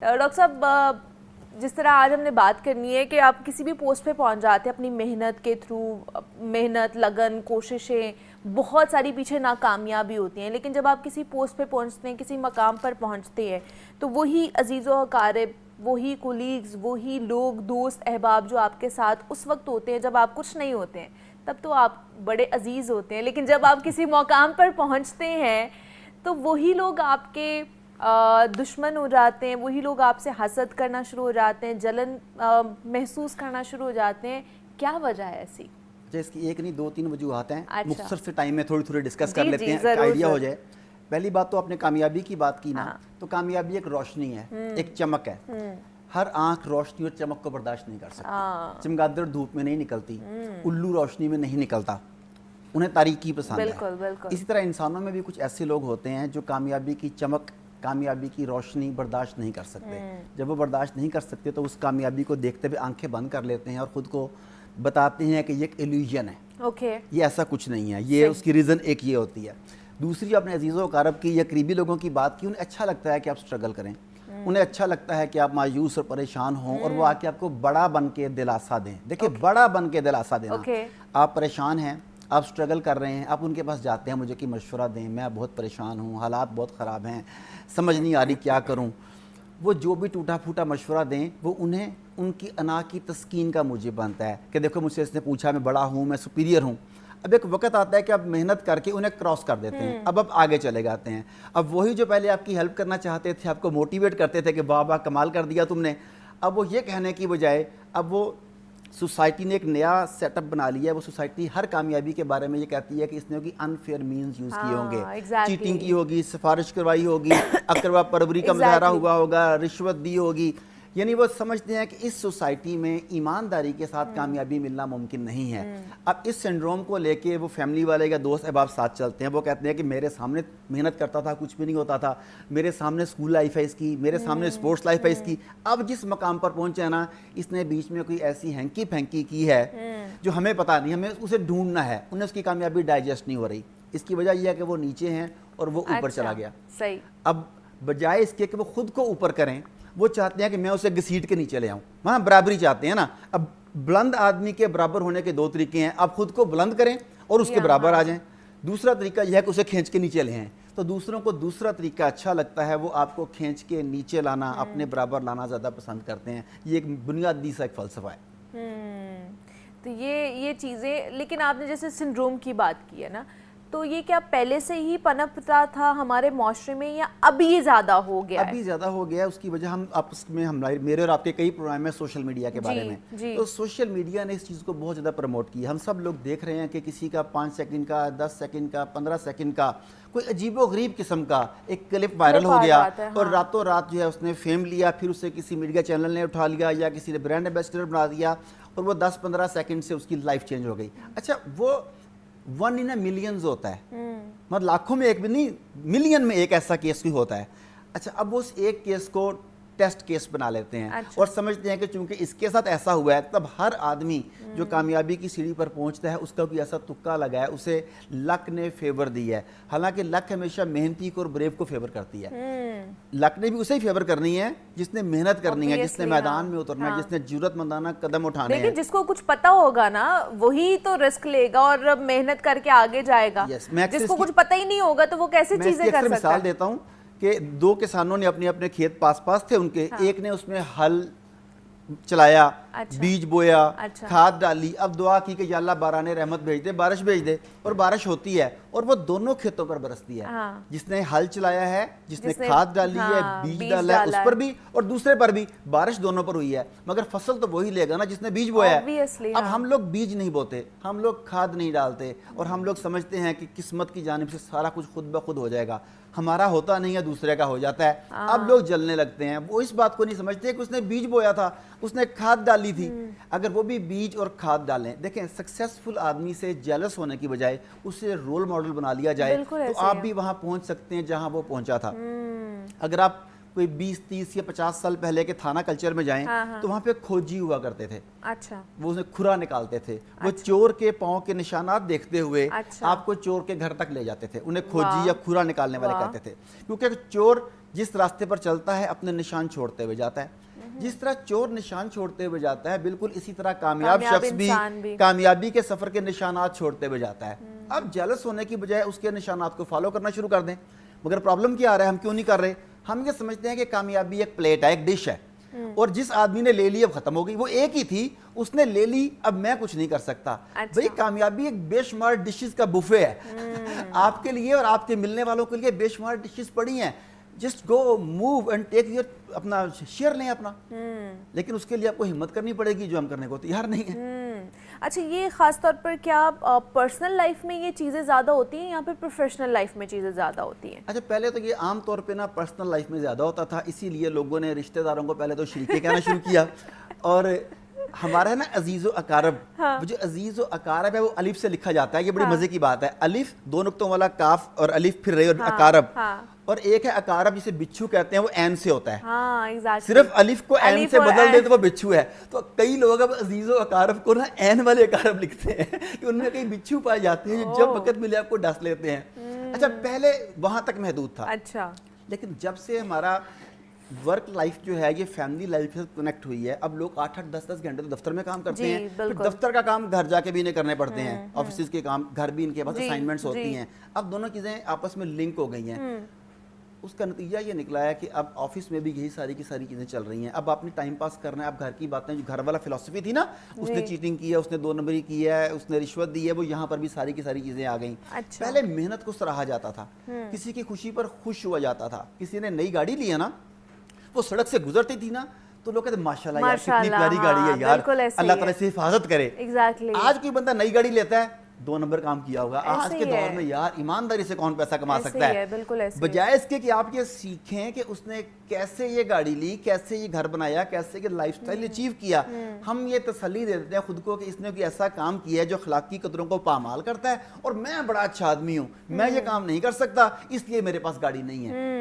Doctor صاحب جس طرح آج ہم نے بات کرنی ہے کہ آپ کسی بھی پوسٹ پہ پہنچ جاتے ہیں اپنی محنت کے تھرو، محنت، لگن، کوششیں، بہت ساری پیچھے ناکامیابی ہوتی ہیں، لیکن جب آپ کسی پوسٹ پہ پہنچتے ہیں، کسی مقام پر پہنچتے ہیں تو وہی عزیز و اقارب، وہی کولیگز، وہی لوگ، دوست، احباب جو آپ کے ساتھ اس وقت ہوتے ہیں جب آپ کچھ نہیں ہوتے ہیں، تب تو آپ بڑے عزیز ہوتے ہیں، لیکن جب آپ کسی مقام پر پہنچتے ہیں تو وہی لوگ آپ کے دشمن ہو جاتے ہیں، وہی لوگ آپ سے حسد کرنا شروع ہو جاتے ہیں، جلن محسوس کرنا شروع ہو جاتے ہیں. کیا وجہ ہے ایسی؟ اچھا، اس کی ایک نہیں دو تین وجوہات ہیں. اچھا. مختصر سے ٹائم میں تھوڑی ڈسکس کر لیتے ہیں، ضرور آئیڈیا ہو جائے. پہلی بات تو آپ نے کامیابی کی بات کی نا، تو کامیابی ایک روشنی ہے، ایک چمک ہے. ہر آنکھ روشنی اور چمک کو برداشت نہیں کر سکتی. چمگادڑ دھوپ میں نہیں نکلتی، الو روشنی میں نہیں نکلتا، انہیں تاریکی پسند ہے. اسی طرح انسانوں میں بھی کچھ ایسے لوگ ہوتے ہیں جو کامیابی کی چمک، کامیابی کی روشنی برداشت نہیں کر سکتے. جب وہ برداشت نہیں کر سکتے تو اس کامیابی کو دیکھتے ہوئے آنکھیں بند کر لیتے ہیں اور خود کو بتاتے ہیں کہ یہ ایک ایلیوژن ہے، یہ ایسا کچھ نہیں ہے. یہ اس کی ریزن ایک یہ ہوتی ہے. دوسری، اپنے عزیز و اقارب کی یا قریبی لوگوں کی بات کی، انہیں اچھا لگتا ہے کہ آپ سٹرگل کریں، انہیں اچھا لگتا ہے کہ آپ مایوس اور پریشان ہوں، اور وہ آ کے آپ کو بڑا بن کے دلاسا دیں. دیکھیں، بڑا بن کے دلاسا دینا. آپ پریشان ہیں، آپ سٹرگل کر رہے ہیں، آپ ان کے پاس جاتے ہیں، مجھے کہ مشورہ دیں، میں بہت پریشان ہوں، حالات بہت خراب ہیں، سمجھ نہیں آ رہی کیا کروں. وہ جو بھی ٹوٹا پھوٹا مشورہ دیں، وہ انہیں ان کی انا کی تسکین کا موجب بنتا ہے کہ دیکھو مجھ سے اس نے پوچھا، میں بڑا ہوں، میں سپیریئر ہوں. اب ایک وقت آتا ہے کہ آپ محنت کر کے انہیں کراس کر دیتے ہیں، اب آگے چلے جاتے ہیں. اب وہی جو پہلے آپ کی ہیلپ کرنا چاہتے تھے، آپ کو موٹیویٹ کرتے تھے کہ واہ کمال کر دیا تم نے، اب وہ یہ کہنے کی بجائے اب وہ سوسائٹی نے ایک نیا سیٹ اپ بنا لیا ہے. وہ سوسائٹی ہر کامیابی کے بارے میں یہ کہتی ہے کہ اس نے ہوگی انفیئر مینز یوز کیے ہوں گے، چیٹنگ کی ہوگی، سفارش کروائی ہوگی، اقربا پروری کا مظاہرہ ہوا ہوگا، رشوت دی ہوگی. یعنی وہ سمجھتے ہیں کہ اس سوسائٹی میں ایمانداری کے ساتھ کامیابی ملنا ممکن نہیں ہے. اب اس سنڈروم کو لے کے وہ فیملی والے یا دوست احباب ساتھ چلتے ہیں. وہ کہتے ہیں کہ میرے سامنے محنت کرتا تھا، کچھ بھی نہیں ہوتا تھا، میرے سامنے اسکول لائف ہے اس کی، میرے سامنے اسپورٹس لائف ہے اس کی، اب جس مقام پر پہنچے نا، اس نے بیچ میں کوئی ایسی ہینکی پھینکی کی ہے جو ہمیں پتہ نہیں، ہمیں اسے ڈھونڈنا ہے. انہیں اس کی کامیابی ڈائجسٹ نہیں ہو رہی. اس کی وجہ یہ ہے کہ وہ نیچے ہیں اور وہ اوپر چلا گیا. اب بجائے اس کے کہ وہ خود کو اوپر کریں، وہ چاہتے ہیں کہ میں اسے گھسیٹ کے نیچے لے آؤں. وہاں برابری چاہتے ہیں نا. اب بلند آدمی کے برابر ہونے کے دو طریقے ہیں، آپ خود کو بلند کریں اور اس کے برابر آ جائیں. دوسرا طریقہ یہ ہے کہ اسے کھینچ کے نیچے لے آئیں. تو دوسروں کو دوسرا طریقہ اچھا لگتا ہے، وہ آپ کو کھینچ کے نیچے لانا، اپنے برابر لانا زیادہ پسند کرتے ہیں. یہ ایک بنیادی سا ایک فلسفہ ہے. تو یہ چیزیں، لیکن آپ نے جیسے سنڈروم کی بات کی ہے نا، تو یہ کیا پہلے سے ہی پنپتا تھا ہمارے معاشرے میں یا ابھی زیادہ ہو گیا ہے؟ ابھی زیادہ ہو گیا ہے. اس کی وجہ ہم آپس میں میرے اور آپ کے کئی پروگرام ہیں سوشل میڈیا کے بارے میں. تو سوشل میڈیا نے اس چیز کو بہت زیادہ پروموٹ کی. ہم سب لوگ دیکھ رہے ہیں کہ کسی کا 5 سیکنڈ کا، 10 سیکنڈ کا، 15 سیکنڈ کا کوئی عجیب و غریب قسم کا ایک کلپ وائرل ہو گیا، اور راتوں رات جو ہے اس نے فیم لیا، پھر اسے کسی میڈیا چینل نے اٹھا لیا یا کسی نے برانڈ ایمبیسڈر بنا دیا، اور وہ 10-15 سیکنڈ سے اس کی لائف چینج ہو گئی. اچھا، وہ 1 in a millions ہوتا ہے، مطلب لاکھوں میں ایک بھی نہیں، ملین میں ایک ایسا کیس بھی ہوتا ہے. اچھا، اب اس ایک کیس کو ٹیسٹ کیس بنا لیتے ہیں اور سمجھتے ہیں کہ چونکہ اس کے ساتھ ایسا ہوا ہے، تب ہر آدمی جو کامیابی کی سیڑھی پر پہنچتا ہے اس کا کوئی ایسا تکا لگا ہے، اسے لک نے فیور دی ہے. حالانکہ لک ہمیشہ محنتی کو اور بریو کو فیور کرتی ہے. لک نے بھی اسے ہی فیور کرنی ہے جس نے محنت کرنی ہے، جس نے میدان میں اترنا ہے، جس نے جرأت مندانہ قدم اٹھانے ہیں. لیکن جس کو کچھ پتا ہوگا نا وہی تو رسک لے گا اور محنت کر کے آگے جائے گا. جس کو کچھ پتہ ہی نہیں ہوگا تو وہ کیسے چیزیں کر سکتا ہے؟ میں مثال دیتا ہوں کہ 2 کسانوں نے اپنے اپنے کھیت پاس تھے ان کے. ایک نے اس میں ہل چلایا، بیج بویا، کھاد ڈالی، اب دعا کی کہ یا اللہ باران رحمت بھیج دے، بارش بھیج دے، اور بارش ہوتی ہے اور وہ دونوں کھیتوں پر برستی ہے. جس نے ہل چلایا ہے، جس نے کھاد ڈالی ہے، بیج ڈالا ہے، اس پر بھی اور دوسرے پر بھی بارش دونوں پر ہوئی ہے، مگر فصل تو وہی لے گا نا جس نے بیج بویا ہے. اب ہم لوگ بیج نہیں بوتے، ہم لوگ کھاد نہیں ڈالتے، اور ہم لوگ سمجھتے ہیں کہ قسمت کی جانب سے سارا کچھ خود بخود ہو جائے گا. ہمارا ہوتا نہیں ہے، دوسرے کا ہو جاتا ہے. اب لوگ جلنے لگتے ہیں. وہ اس بات کو نہیں سمجھتے کہ اس نے بیج بویا تھا، اس نے کھاد ڈالی تھی. اگر وہ بھی بیج اور کھاد ڈالیں، دیکھیں سکسیسفل آدمی سے جیلس ہونے کی بجائے اسے رول ماڈل بنا لیا جائے تو آپ بھی وہاں پہنچ سکتے ہیں جہاں وہ پہنچا تھا. اگر آپ کوئی 20 30 یا 50 سال پہلے کے تھانہ کلچر میں جائیں تو وہاں پہ کھوجی ہوا کرتے تھے. اچھا. وہ اسے کھرا نکالتے تھے, وہ چور کے پاؤں کے نشانات دیکھتے ہوئے آپ کو چور کے گھر تک لے جاتے تھے. انہیں کھوجی یا کھرا نکالنے والے کہتے تھے, کیونکہ چور جس راستے پر چلتا ہے اپنے نشان چھوڑتے ہوئے جاتا ہے. جس طرح چور نشان چھوڑتے ہوئے جاتا ہے, بالکل اسی طرح کامیاب شخص بھی کامیابی کے سفر کے نشانات چھوڑتے ہوئے جاتا ہے. اب جیلس ہونے کی بجائے اس کے نشانات کو فالو کرنا شروع کر دیں. مگر پرابلم کیا آ رہا ہے, ہم کیوں نہیں کر رہے؟ ہم یہ سمجھتے ہیں کہ کامیابی ایک پلیٹ ہے, ایک ڈش ہے, اور جس آدمی نے لے لی اب ختم ہو گئی. وہ ایک ہی تھی, اس نے لے لی, اب میں کچھ نہیں کر سکتا. بھئی کامیابی ایک بے شمار ڈشز کا بفے ہے. آپ کے لیے اور آپ کے ملنے والوں کے لیے بے شمار ڈشز پڑی ہیں. Just go move and take your, اپنا شیئر لیں اپنا. لیکن اس کے لیے آپ کو ہمت کرنی پڑے گی جو ہم کرنے کو تیار نہیں ہیں. اچھا, یہ خاص طور پر کیا پرسنل لائف میں یہ چیزیں زیادہ ہوتی ہیں یا پھر پروفیشنل لائف میں چیزیں زیادہ ہوتی ہیں؟ اچھا, پہلے تو یہ عام طور پہ نا پرسنل لائف میں زیادہ ہوتا تھا, اسی لیے لوگوں نے رشتہ داروں کو پہلے تو شریکے کہنا شروع کیا. اور ہمارا ہے نا عزیز و اقارب, وہ جو عزیز و اقارب ہے وہ الف سے لکھا جاتا ہے. یہ بڑی مزے کی بات ہے, الف 2 نقطوں والا کاف اور الف پھر رہے اور اقارب. اور ایک ہے اقارب جسے بچھو کہتے ہیں, وہ این سے ہوتا ہے. صرف الف کو این سے بدل دے تو وہ بچھو ہے. تو کئی لوگ اب عزیز و اقارب کو نا این والے اقارب لکھتے ہیں کہ ان میں کئی بچھو پائے جاتے ہیں جو جب وقت ملے آپ کو ڈس لیتے ہیں. اچھا, پہلے وہاں تک محدود تھا. اچھا, لیکن جب سے ہمارا ورک لائف جو ہے یہ فیملی لائف سے کنیکٹ ہوئی ہے, اب لوگ 8 10 گھنٹے تو دفتر میں کام کرتے ہیں. پھر دفتر کا کام گھر جا کے بھی انہیں کرنے پڑتے ہیں, آفیسز کے کام گھر بھی ان کے پاس اسائنمنٹس ہوتی ہیں. اب دونوں چیزیں آپس میں لنک ہو گئی ہیں. اس کا نتیجہ یہ نکلا ہے کہ اب آفس میں بھی یہی ساری کی ساری چیزیں چل رہی ہیں. اب آپ نے ٹائم پاس کرنا ہے, اب گھر کی باتیں, جو گھر والا فلسفی تھی نا, اس نے چیٹنگ کی ہے, اس نے 2 نمبری کی ہے, اس نے رشوت دی ہے, وہ یہاں پر بھی ساری کی ساری چیزیں آ گئیں. پہلے محنت کو سراہا جاتا تھا, کسی کی خوشی پر خوش ہوا جاتا تھا. کسی نے نئی گاڑی لی ہے نا, وہ سڑک سے گزرتی تھی نا, تو لوگ کہتے ہیں ماشاءاللہ یار کتنی پیاری گاڑی ہے یار, اللہ تعالیٰ سے حفاظت کرے. آج کوئی بندہ نئی گاڑی لیتا ہے, 2 نمبر کام کیا ہوگا. آج کے دور میں یار ایمانداری سے کون پیسہ کما سکتا ہے؟ بجائے اس کے کہ آپ یہ سیکھیں کہ اس نے کیسے یہ گاڑی لی, کیسے یہ گھر بنایا, کیسے یہ لائف سٹائل اچیو کیا. ہم یہ تسلی دے دیتے ہیں خود کو کہ اس نے کوئی ایسا کام کیا ہے جو اخلاقی قدروں کو پامال کرتا ہے, اور میں بڑا اچھا آدمی ہوں, میں یہ کام نہیں کر سکتا اس لیے میرے پاس گاڑی نہیں ہے.